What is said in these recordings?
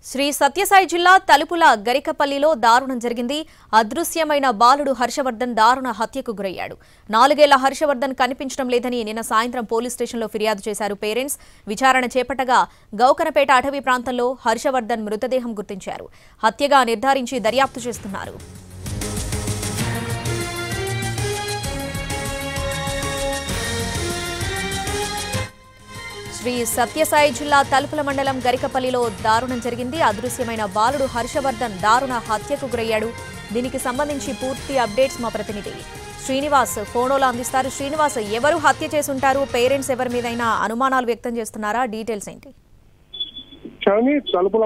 శ్రీ సత్యసాయి జిల్లా తలుపుల గరికపల్లిలో దారుణం జరిగింది. అదృశ్యమైన బాలుడు హర్షవర్ధన్ దారుణ హత్యకు గురయ్యాడు. 4 ఏళ్ల హర్షవర్ధన్ కనిపించడం లేదని నిన్న సాయంత్రం పోలీస్ స్టేషన్లో ఫిర్యాదు చేశారు పేరెంట్స్. విచారణ చేపట్టగా గౌకనపేట అటవీ ప్రాంతంలో హర్షవర్ధన్ మృతదేహం గుర్తించారు. హత్యగా నిర్ధారించి దర్యాప్తు చేస్తున్నారు. శ్రీ సత్యసాయి జిల్లా తలుపుల మండలం గరికపల్లిలో దారుణం జరిగింది. అదృశ్యమైన బాలుడు హర్షవర్ధన్ దారుణ హత్యకు గురయ్యాడు. దీనికి సంబంధించి పూర్తి అప్డేట్స్ మా ప్రతినిధి శ్రీనివాస్ ఫోన్లో అందిస్తారు. శ్రీనివాస్, ఎవరు హత్య చేసుంటారు? పేరెంట్స్ ఎవరి మీదైనా అనుమానాలు వ్యక్తం చేస్తున్నారా? డీటెయిల్స్ ఏంటి? తలుపుల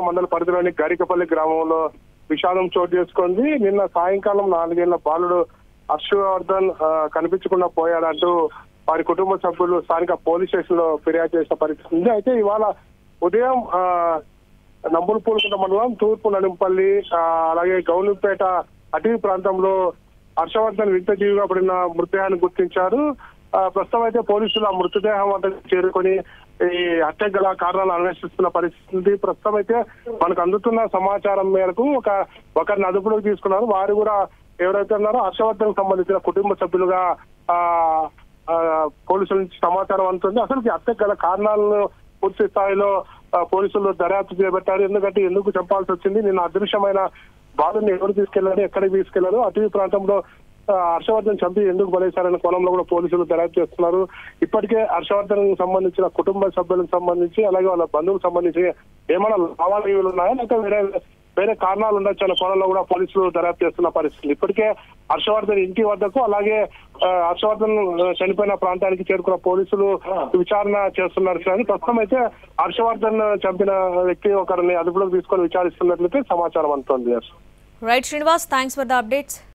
మండల పరిధిలోని గరికపల్లి గ్రామంలో విషాదం చోటు చేసుకుంది. నిన్న సాయంకాలం 4 ఏళ్ల బాలుడు హర్షవర్ధన్ కనిపించకుండా పోయాడంటూ వారి కుటుంబ సభ్యులు స్థానిక పోలీస్ స్టేషన్ లో ఫిర్యాదు చేసిన పరిస్థితి ఉంది. అయితే ఇవాళ ఉదయం నంబులపూలకుంట మండలం తూర్పు నడింపల్లి అలాగే గౌలిపేట అటవీ ప్రాంతంలో హర్షవర్ధన్ వింత జీవిగా పడిన మృతదేహాన్ని గుర్తించారు. ప్రస్తుతం అయితే పోలీసులు ఆ మృతదేహం వద్ద చేరుకొని ఈ హత్యకు గల కారణాలు అన్వేషిస్తున్న పరిస్థితి. ప్రస్తుతం అయితే మనకు అందుతున్న సమాచారం మేరకు ఒకరిని అదుపులోకి తీసుకున్నారు. వారు కూడా ఎవరైతే ఉన్నారో హర్షవర్ధన్ సంబంధించిన కుటుంబ సభ్యులుగా పోలీసుల నుంచి సమాచారం అందుతుంది. అసలు హత్యకు గల కారణాలను పూర్తి స్థాయిలో పోలీసులు దర్యాప్తు చేపట్టారు. ఎందుకు చెప్పాల్సి వచ్చింది, నిన్న అదృశ్యమైన బాలుని ఎవరు తీసుకెళ్లారు, ఎక్కడికి తీసుకెళ్లారు, అటవీ ప్రాంతంలో హర్షవర్ధన్ చంపి ఎందుకు బలేశారనే కోణంలో కూడా పోలీసులు దర్యాప్తు చేస్తున్నారు. ఇప్పటికే హర్షవర్ధన్ సంబంధించిన కుటుంబ సభ్యులకు సంబంధించి అలాగే వాళ్ళ బంధువులకు సంబంధించి ఏమైనా లావాదేవీలు ఉన్నాయా లేకపోతే వేరే కారణాలు ఉండొచ్చు అనే కోణంలో కూడా పోలీసులు దర్యాప్తు చేస్తున్న పరిస్థితి. ఇప్పటికే హర్షవర్ధన్ ఇంటి వద్దకు అలాగే హర్షవర్ధన్ చనిపోయిన ప్రాంతానికి చేరుకున్న పోలీసులు విచారణ చేస్తున్నారు. కానీ ప్రస్తుతం అయితే హర్షవర్ధన్ చంపిన వ్యక్తి ఒకరిని అదుపులోకి తీసుకొని విచారిస్తున్నట్లయితే సమాచారం అందుతోంది. Right Srinivas, thanks for the updates.